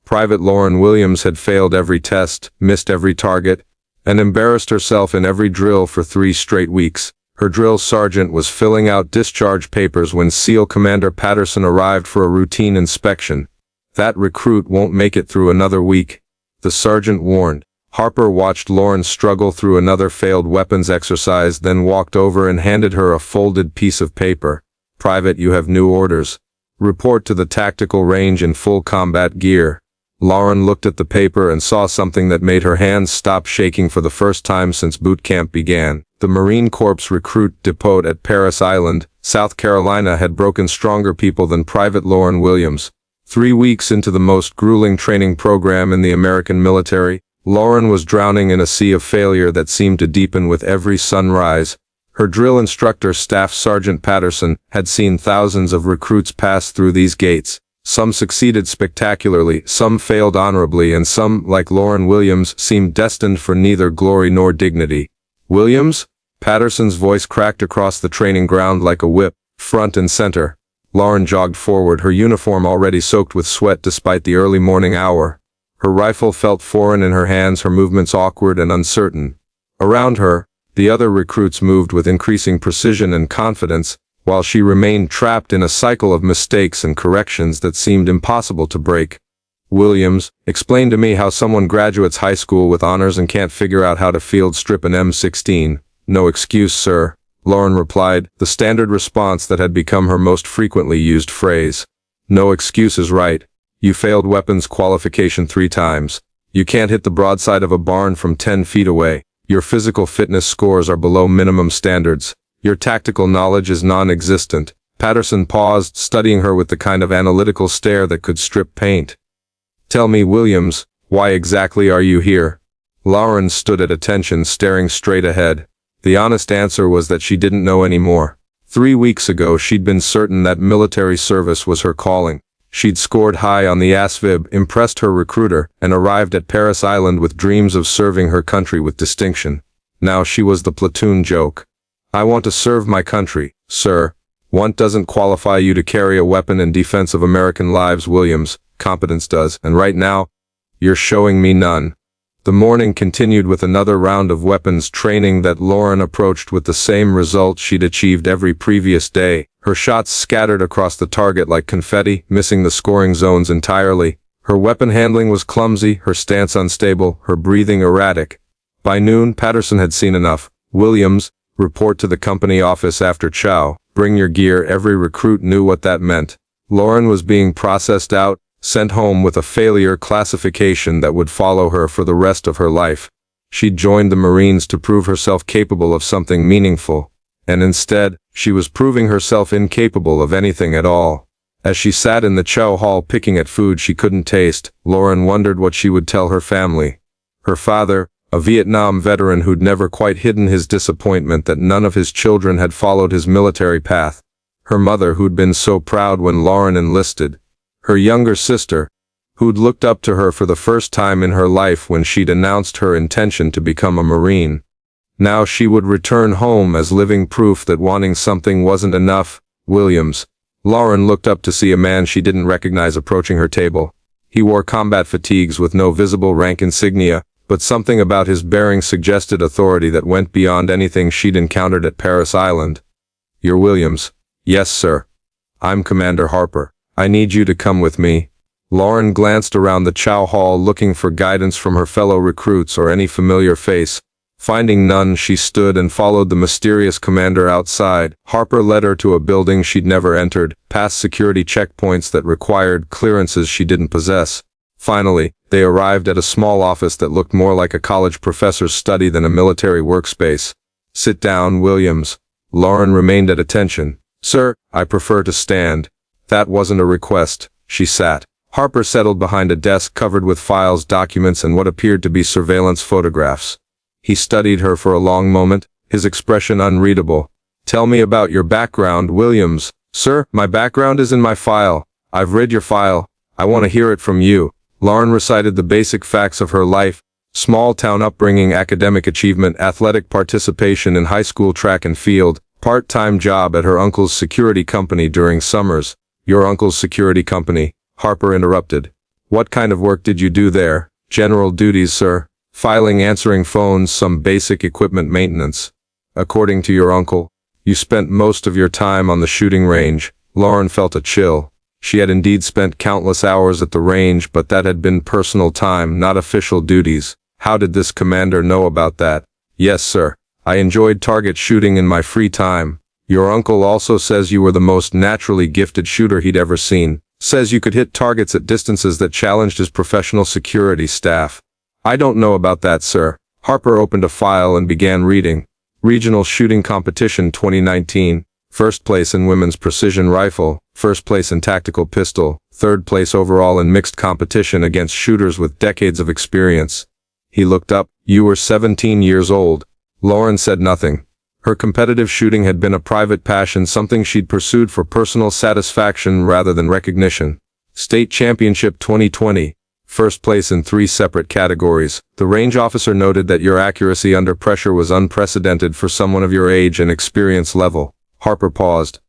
Private Lauren Williams had failed every test, missed every target, and embarrassed herself in every drill for 3 straight weeks. Her drill sergeant was filling out discharge papers when SEAL Commander Patterson arrived for a routine inspection. "That recruit won't make it through another week," the sergeant warned. Harper watched Lauren struggle through another failed weapons exercise, then walked over and handed her a folded piece of paper. "Private, you have new orders. Report to the tactical range in full combat gear." Lauren looked at the paper and saw something that made her hands stop shaking for the first time since boot camp began. The Marine Corps recruit depot at Parris Island, South Carolina had broken stronger people than Private Lauren Williams. 3 weeks into the most grueling training program in the American military, Lauren was drowning in a sea of failure that seemed to deepen with every sunrise. Her drill instructor, Staff Sergeant Patterson, had seen thousands of recruits pass through these gates. Some succeeded spectacularly, some failed honorably, and some, like Lauren Williams, seemed destined for neither glory nor dignity. "Williams?" Patterson's voice cracked across the training ground like a whip, front and center. Lauren jogged forward, her uniform already soaked with sweat despite the early morning hour. Her rifle felt foreign in her hands, her movements awkward and uncertain. Around her, the other recruits moved with increasing precision and confidence, while she remained trapped in a cycle of mistakes and corrections that seemed impossible to break. "Williams, explain to me how someone graduates high school with honors and can't figure out how to field strip an M16. "No excuse, sir," Lauren replied, the standard response that had become her most frequently used phrase. "No excuse is right. You failed weapons qualification 3 times. You can't hit the broadside of a barn from 10 feet away. Your physical fitness scores are below minimum standards. Your tactical knowledge is non-existent." Patterson paused, studying her with the kind of analytical stare that could strip paint. "Tell me, Williams, why exactly are you here?" Lauren stood at attention, staring straight ahead. The honest answer was that she didn't know anymore. 3 weeks ago she'd been certain that military service was her calling. She'd scored high on the ASVAB, impressed her recruiter, and arrived at Parris Island with dreams of serving her country with distinction. Now she was the platoon joke. "I want to serve my country, sir." "Want doesn't qualify you to carry a weapon in defense of American lives, Williams. Competence does, and right now, you're showing me none." The morning continued with another round of weapons training that Lauren approached with the same result she'd achieved every previous day. Her shots scattered across the target like confetti, missing the scoring zones entirely. Her weapon handling was clumsy, her stance unstable, her breathing erratic. By noon, Patterson had seen enough. "Williams, report to the company office after chow. Bring your gear." Every recruit knew what that meant. Lauren was being processed out, sent home with a failure classification that would follow her for the rest of her life. She'd joined the Marines to prove herself capable of something meaningful, and instead, she was proving herself incapable of anything at all. As she sat in the chow hall picking at food she couldn't taste, Lauren wondered what she would tell her family. Her father, a Vietnam veteran who'd never quite hidden his disappointment that none of his children had followed his military path. Her mother, who'd been so proud when Lauren enlisted. Her younger sister, who'd looked up to her for the first time in her life when she'd announced her intention to become a Marine. Now she would return home as living proof that wanting something wasn't enough. "Williams." Lauren looked up to see a man she didn't recognize approaching her table. He wore combat fatigues with no visible rank insignia, but something about his bearing suggested authority that went beyond anything she'd encountered at Parris Island. "You're Williams." "Yes, sir. I'm Commander Harper. I need you to come with me." Lauren glanced around the chow hall looking for guidance from her fellow recruits or any familiar face. Finding none, she stood and followed the mysterious commander outside. Harper led her to a building she'd never entered, past security checkpoints that required clearances she didn't possess. Finally, they arrived at a small office that looked more like a college professor's study than a military workspace. "Sit down, Williams." Lauren remained at attention. "Sir, I prefer to stand." That wasn't a request. She sat. Harper settled behind a desk covered with files, documents, and what appeared to be surveillance photographs. He studied her for a long moment, his expression unreadable. "Tell me about your background, Williams." "Sir, my background is in my file. I've read your file. I want to hear it from you." Lauren recited the basic facts of her life: small-town upbringing, academic achievement, athletic participation in high school track and field, part-time job at her uncle's security company during summers. "Your uncle's security company?" Harper interrupted. What kind of work did you do there? General duties, sir. Filing, answering phones, some basic equipment maintenance. According to your uncle, you spent most of your time on the shooting range. Lauren felt a chill. She had indeed spent countless hours at the range, but that had been personal time, not official duties. How did this commander know about that? Yes, sir. I enjoyed target shooting in my free time. Your uncle also says you were the most naturally gifted shooter he'd ever seen. Says you could hit targets at distances that challenged his professional security staff. I don't know about that, sir. Harper opened a file and began reading. Regional Shooting Competition 2019. First place in women's precision rifle, first place in tactical pistol, third place overall in mixed competition against shooters with decades of experience. He looked up. You were 17 years old. Lauren said nothing. Her competitive shooting had been a private passion, something she'd pursued for personal satisfaction rather than recognition. State Championship 2020. First place in 3 separate categories. The range officer noted that your accuracy under pressure was unprecedented for someone of your age and experience level. Harper paused.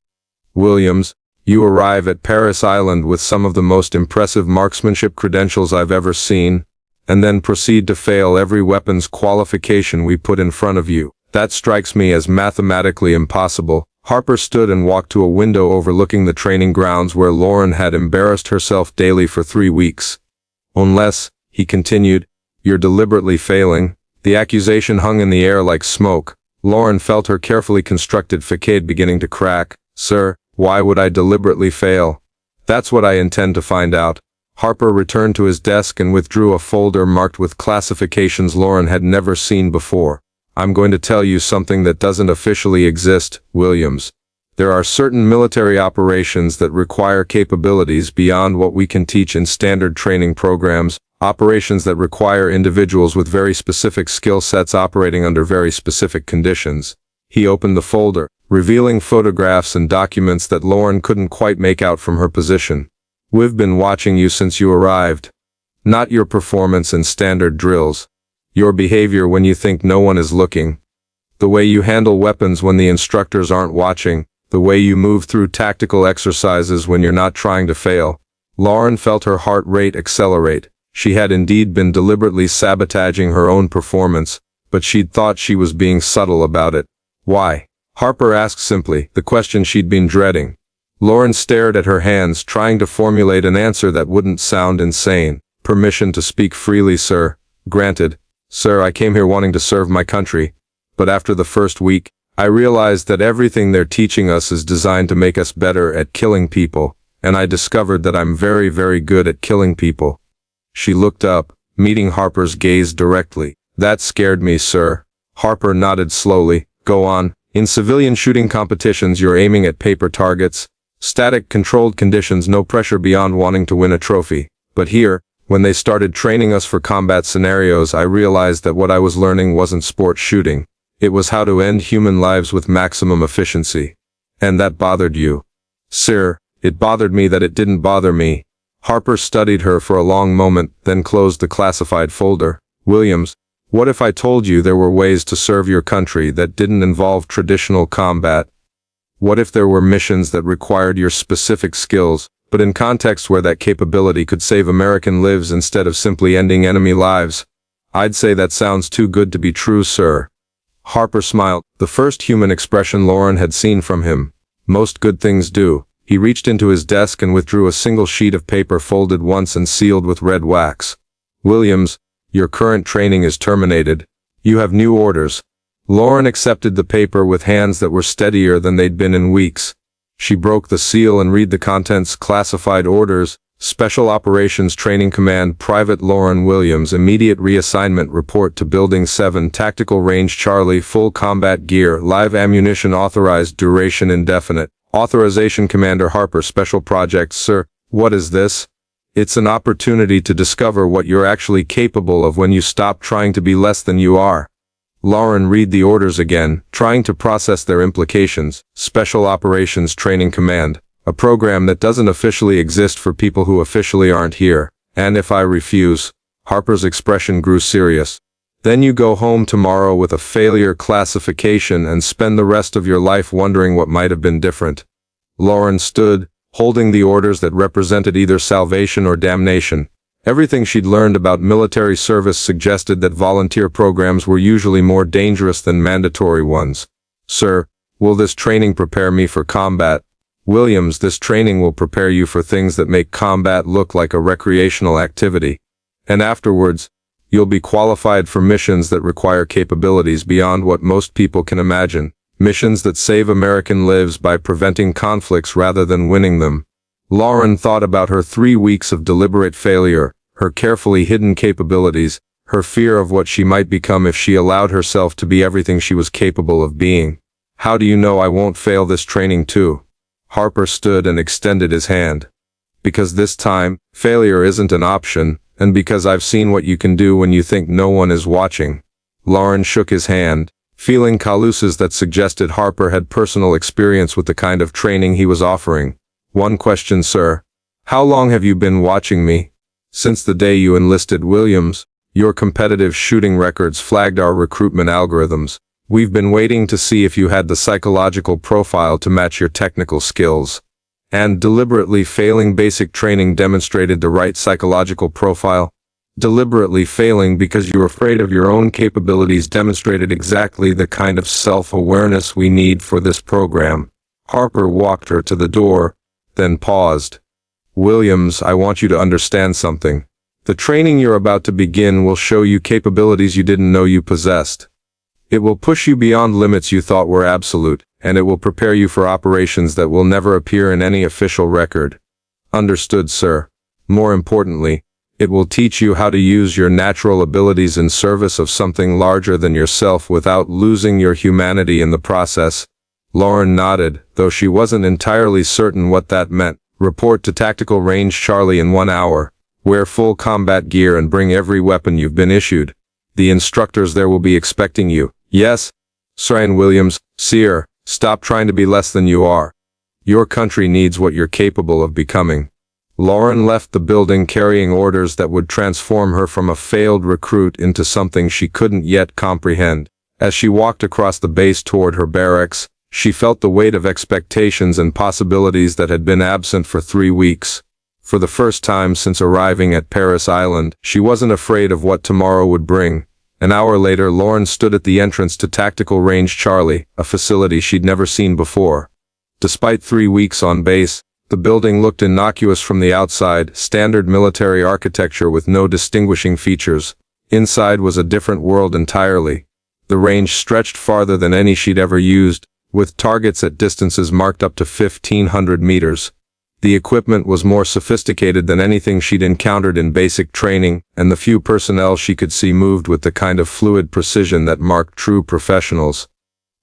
Williams, you arrive at Paris Island with some of the most impressive marksmanship credentials I've ever seen, and then proceed to fail every weapons qualification we put in front of you. That strikes me as mathematically impossible. Harper stood and walked to a window overlooking the training grounds where Lauren had embarrassed herself daily for 3 weeks. Unless, he continued, you're deliberately failing. The accusation hung in the air like smoke. Lauren felt her carefully constructed facade beginning to crack. Sir, why would I deliberately fail? That's what I intend to find out. Harper returned to his desk and withdrew a folder marked with classifications Lauren had never seen before. I'm going to tell you something that doesn't officially exist, Williams. There are certain military operations that require capabilities beyond what we can teach in standard training programs, operations that require individuals with very specific skill sets operating under very specific conditions. He opened the folder, revealing photographs and documents that Lauren couldn't quite make out from her position. We've been watching you since you arrived. Not your performance in standard drills. Your behavior when you think no one is looking. The way you handle weapons when the instructors aren't watching. The way you move through tactical exercises when you're not trying to fail. Lauren felt her heart rate accelerate. She had indeed been deliberately sabotaging her own performance, but she'd thought she was being subtle about it. Why? Harper asked simply, the question she'd been dreading. Lauren stared at her hands, trying to formulate an answer that wouldn't sound insane. Permission to speak freely, sir. Granted. Sir, I came here wanting to serve my country. But after the first week, I realized that everything they're teaching us is designed to make us better at killing people, and I discovered that I'm very, very good at killing people. She looked up, meeting Harper's gaze directly. That scared me, sir. Harper nodded slowly. Go on. In civilian shooting competitions, you're aiming at paper targets. Static, controlled conditions, no pressure beyond wanting to win a trophy. But here, when they started training us for combat scenarios, I realized that what I was learning wasn't sport shooting. It was how to end human lives with maximum efficiency. And that bothered you. Sir, it bothered me that it didn't bother me. Harper studied her for a long moment, then closed the classified folder. Williams, what if I told you there were ways to serve your country that didn't involve traditional combat? What if there were missions that required your specific skills, but in contexts where that capability could save American lives instead of simply ending enemy lives? I'd say that sounds too good to be true, sir. Harper smiled, the first human expression Lauren had seen from him. Most good things do. He reached into his desk and withdrew a single sheet of paper folded once and sealed with red wax. Williams, your current training is terminated. You have new orders. Lauren accepted the paper with hands that were steadier than they'd been in weeks. She broke the seal and read the contents. Classified orders, Special Operations Training Command, Private Lauren Williams, immediate reassignment report to Building 7, Tactical Range Charlie, full combat gear, live ammunition, authorized duration indefinite. Authorization Commander Harper, Special Projects. Sir, what is this? It's an opportunity to discover what you're actually capable of when you stop trying to be less than you are. Lauren read the orders again, trying to process their implications. Special Operations Training Command, a program that doesn't officially exist for people who officially aren't here. And if I refuse? Harper's expression grew serious. Then you go home tomorrow with a failure classification and spend the rest of your life wondering what might have been different. Lauren stood, holding the orders that represented either salvation or damnation. Everything she'd learned about military service suggested that volunteer programs were usually more dangerous than mandatory ones. "Sir, will this training prepare me for combat?" "Williams, this training will prepare you for things that make combat look like a recreational activity. And afterwards, you'll be qualified for missions that require capabilities beyond what most people can imagine. Missions that save American lives by preventing conflicts rather than winning them." Lauren thought about her 3 weeks of deliberate failure, her carefully hidden capabilities, her fear of what she might become if she allowed herself to be everything she was capable of being. "How do you know I won't fail this training too?" Harper stood and extended his hand. "Because this time, failure isn't an option, and because I've seen what you can do when you think no one is watching." Lauren shook his hand, feeling calluses that suggested Harper had personal experience with the kind of training he was offering. "One question, sir. How long have you been watching me?" "Since the day you enlisted, Williams. Your competitive shooting records flagged our recruitment algorithms. We've been waiting to see if you had the psychological profile to match your technical skills." "And deliberately failing basic training demonstrated the right psychological profile?" "Deliberately failing because you're afraid of your own capabilities demonstrated exactly the kind of self-awareness we need for this program." Harper walked her to the door, then paused. "Williams, I want you to understand something. The training you're about to begin will show you capabilities you didn't know you possessed. It will push you beyond limits you thought were absolute, and it will prepare you for operations that will never appear in any official record." "Understood, sir. More importantly, it will teach you how to use your natural abilities in service of something larger than yourself without losing your humanity in the process." Lauren nodded, though she wasn't entirely certain what that meant. "Report to Tactical Range Charlie in 1 hour. Wear full combat gear and bring every weapon you've been issued. The instructors there will be expecting you." "Yes, Sir." "Williams, Seer, stop trying to be less than you are. Your country needs what you're capable of becoming." Lauren left the building carrying orders that would transform her from a failed recruit into something she couldn't yet comprehend. As she walked across the base toward her barracks, she felt the weight of expectations and possibilities that had been absent for 3 weeks. For the first time since arriving at Paris Island, she wasn't afraid of what tomorrow would bring. An hour later, Lauren stood at the entrance to Tactical Range Charlie, a facility she'd never seen before. Despite 3 weeks on base, the building looked innocuous from the outside, standard military architecture with no distinguishing features. Inside was a different world entirely. The range stretched farther than any she'd ever used, with targets at distances marked up to 1,500 meters. The equipment was more sophisticated than anything she'd encountered in basic training, and the few personnel she could see moved with the kind of fluid precision that marked true professionals.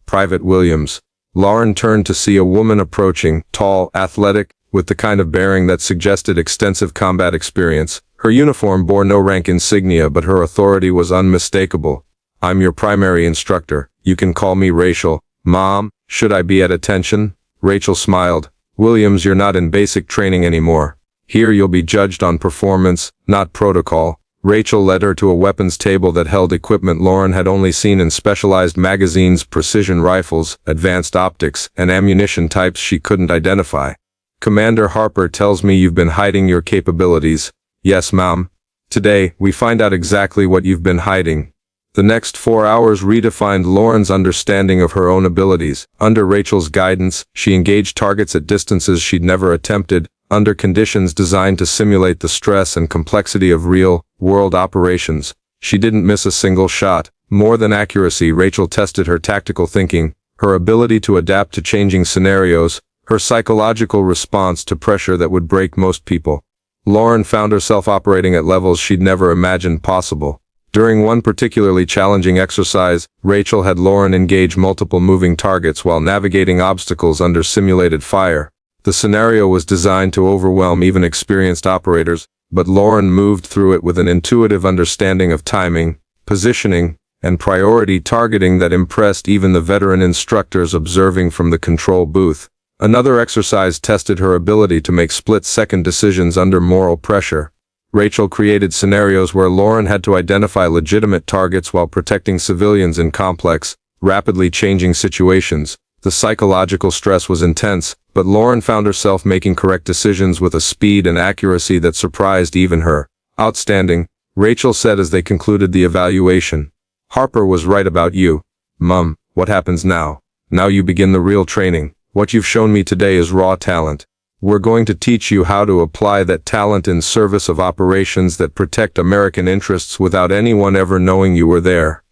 "Private Williams." Lauren turned to see a woman approaching, tall, athletic, with the kind of bearing that suggested extensive combat experience. Her uniform bore no rank insignia, but her authority was unmistakable. "I'm your primary instructor. You can call me Rachel." "Mom, should I be at attention?" Rachel smiled. "Williams, you're not in basic training anymore. Here you'll be judged on performance, not protocol." Rachel led her to a weapons table that held equipment Lauren had only seen in specialized magazines: precision rifles, advanced optics, and ammunition types she couldn't identify. "Commander Harper tells me you've been hiding your capabilities." "Yes, Mom. Today, we find out exactly what you've been hiding." The next 4 hours redefined Lauren's understanding of her own abilities. Under Rachel's guidance, she engaged targets at distances she'd never attempted, under conditions designed to simulate the stress and complexity of real-world operations. She didn't miss a single shot. More than accuracy, Rachel tested her tactical thinking, her ability to adapt to changing scenarios, her psychological response to pressure that would break most people. Lauren found herself operating at levels she'd never imagined possible. During one particularly challenging exercise, Rachel had Lauren engage multiple moving targets while navigating obstacles under simulated fire. The scenario was designed to overwhelm even experienced operators, but Lauren moved through it with an intuitive understanding of timing, positioning, and priority targeting that impressed even the veteran instructors observing from the control booth. Another exercise tested her ability to make split-second decisions under moral pressure. Rachel created scenarios where Lauren had to identify legitimate targets while protecting civilians in complex, rapidly changing situations. The psychological stress was intense, but Lauren found herself making correct decisions with a speed and accuracy that surprised even her. Outstanding, Rachel said as they concluded the evaluation. Harper was right about you. Mum, what happens now? Now you begin the real training. What you've shown me today is raw talent. We're going to teach you how to apply that talent in service of operations that protect American interests without anyone ever knowing you were there.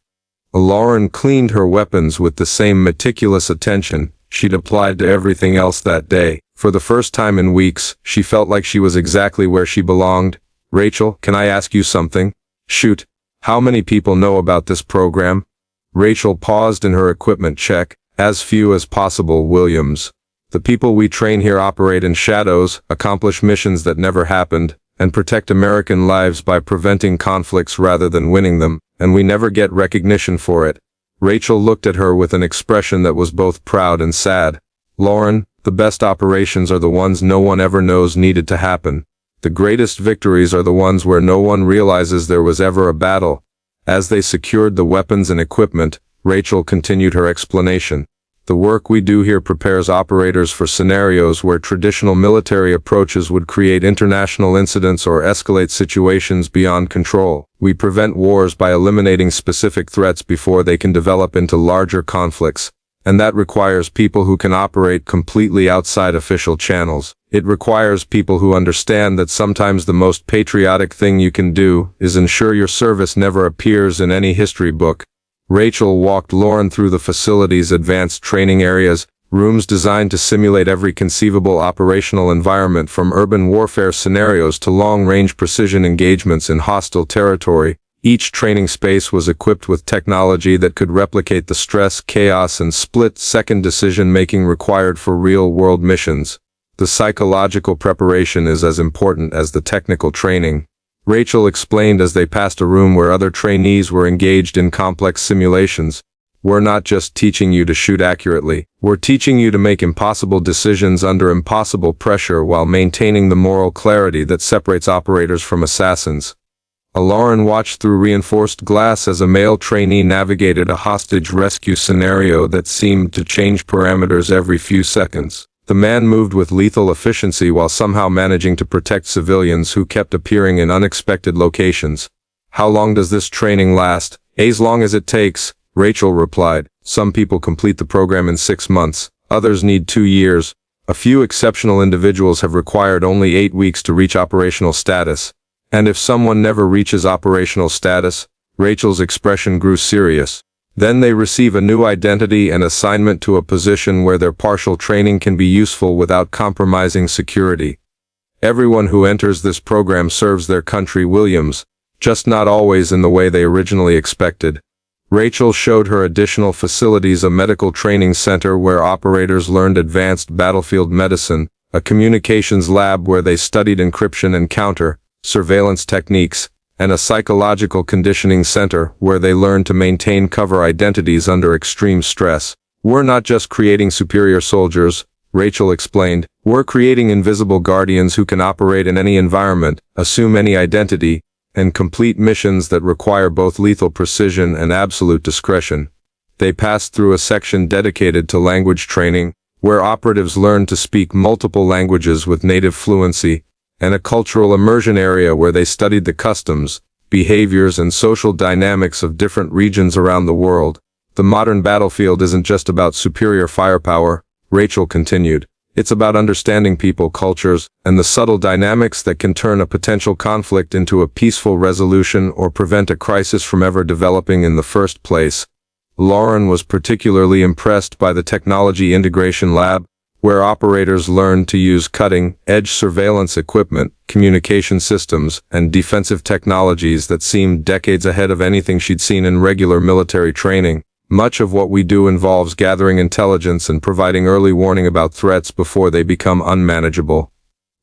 Lauren cleaned her weapons with the same meticulous attention she'd applied to everything else that day. For the first time in weeks, she felt like she was exactly where she belonged. Rachel, can I ask you something? Shoot. How many people know about this program? Rachel paused in her equipment check. As few as possible, Williams. The people we train here operate in shadows, accomplish missions that never happened, and protect American lives by preventing conflicts rather than winning them, and we never get recognition for it. Rachel looked at her with an expression that was both proud and sad. Lauren, the best operations are the ones no one ever knows needed to happen. The greatest victories are the ones where no one realizes there was ever a battle. As they secured the weapons and equipment, Rachel continued her explanation. The work we do here prepares operators for scenarios where traditional military approaches would create international incidents or escalate situations beyond control. We prevent wars by eliminating specific threats before they can develop into larger conflicts, and that requires people who can operate completely outside official channels. It requires people who understand that sometimes the most patriotic thing you can do is ensure your service never appears in any history book. Rachel walked Lauren through the facility's advanced training areas, rooms designed to simulate every conceivable operational environment from urban warfare scenarios to long-range precision engagements in hostile territory. Each training space was equipped with technology that could replicate the stress, chaos, and split-second decision-making required for real-world missions. The psychological preparation is as important as the technical training. Rachel explained as they passed a room where other trainees were engaged in complex simulations. We're not just teaching you to shoot accurately. We're teaching you to make impossible decisions under impossible pressure while maintaining the moral clarity that separates operators from assassins. Lauren watched through reinforced glass as a male trainee navigated a hostage rescue scenario that seemed to change parameters every few seconds. The man moved with lethal efficiency while somehow managing to protect civilians who kept appearing in unexpected locations. How long does this training last? As long as it takes, Rachel replied. Some people complete the program in 6 months, others need 2 years. A few exceptional individuals have required only 8 weeks to reach operational status. And if someone never reaches operational status, Rachel's expression grew serious. Then they receive a new identity and assignment to a position where their partial training can be useful without compromising security. Everyone who enters this program serves their country, Williams, just not always in the way they originally expected. Rachel showed her additional facilities: a medical training center where operators learned advanced battlefield medicine, a communications lab where they studied encryption and counter-surveillance techniques, and a psychological conditioning center where they learned to maintain cover identities under extreme stress. We're not just creating superior soldiers, Rachel explained. We're creating invisible guardians who can operate in any environment, assume any identity, and complete missions that require both lethal precision and absolute discretion. They passed through a section dedicated to language training, where operatives learned to speak multiple languages with native fluency, and a cultural immersion area where they studied the customs, behaviors, and social dynamics of different regions around the world. The modern battlefield isn't just about superior firepower, Rachel continued. It's about understanding people, cultures, and the subtle dynamics that can turn a potential conflict into a peaceful resolution or prevent a crisis from ever developing in the first place. Lauren was particularly impressed by the Technology Integration Lab, where operators learned to use cutting-edge surveillance equipment, communication systems, and defensive technologies that seemed decades ahead of anything she'd seen in regular military training. Much of what we do involves gathering intelligence and providing early warning about threats before they become unmanageable.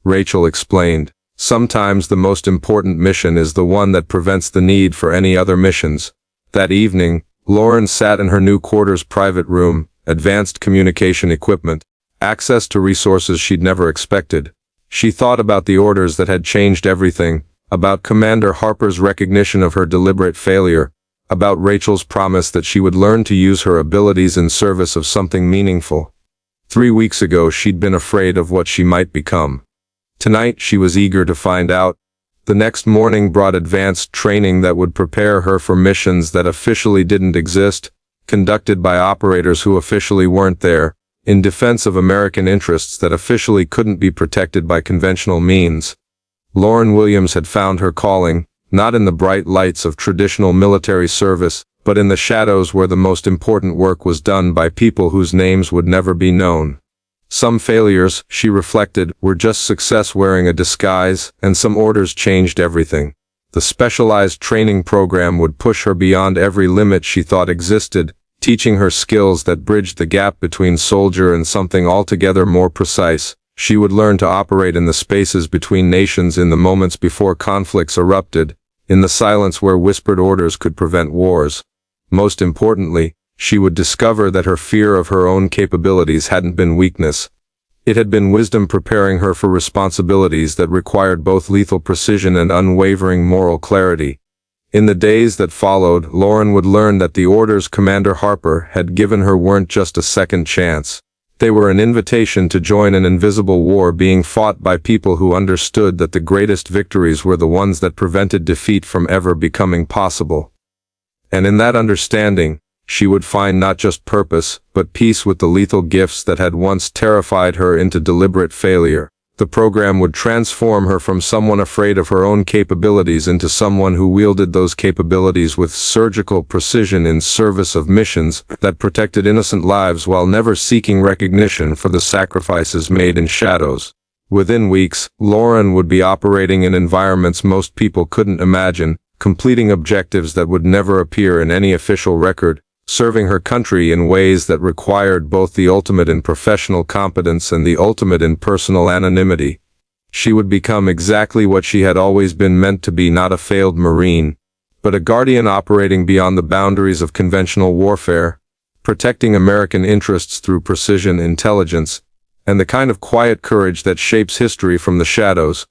Rachel explained. Sometimes the most important mission is the one that prevents the need for any other missions. That evening, Lauren sat in her new quarters' private room, advanced communication equipment, access to resources she'd never expected. She thought about the orders that had changed everything, about Commander Harper's recognition of her deliberate failure, about Rachel's promise that she would learn to use her abilities in service of something meaningful. 3 weeks ago she'd been afraid of what she might become. Tonight she was eager to find out. The next morning brought advanced training that would prepare her for missions that officially didn't exist, conducted by operators who officially weren't there, in defense of American interests that officially couldn't be protected by conventional means. Lauren Williams had found her calling, not in the bright lights of traditional military service, but in the shadows where the most important work was done by people whose names would never be known. Some failures, she reflected, were just success wearing a disguise, and some orders changed everything. The specialized training program would push her beyond every limit she thought existed, teaching her skills that bridged the gap between soldier and something altogether more precise. She would learn to operate in the spaces between nations in the moments before conflicts erupted, in the silence where whispered orders could prevent wars. Most importantly, she would discover that her fear of her own capabilities hadn't been weakness. It had been wisdom preparing her for responsibilities that required both lethal precision and unwavering moral clarity. In the days that followed, Lauren would learn that the orders Commander Harper had given her weren't just a second chance. They were an invitation to join an invisible war being fought by people who understood that the greatest victories were the ones that prevented defeat from ever becoming possible. And in that understanding, she would find not just purpose, but peace with the lethal gifts that had once terrified her into deliberate failure. The program would transform her from someone afraid of her own capabilities into someone who wielded those capabilities with surgical precision in service of missions that protected innocent lives while never seeking recognition for the sacrifices made in shadows. Within weeks, Lauren would be operating in environments most people couldn't imagine, completing objectives that would never appear in any official record, serving her country in ways that required both the ultimate in professional competence and the ultimate in personal anonymity. She would become exactly what she had always been meant to be, not a failed Marine, but a guardian operating beyond the boundaries of conventional warfare, protecting American interests through precision intelligence, and the kind of quiet courage that shapes history from the shadows.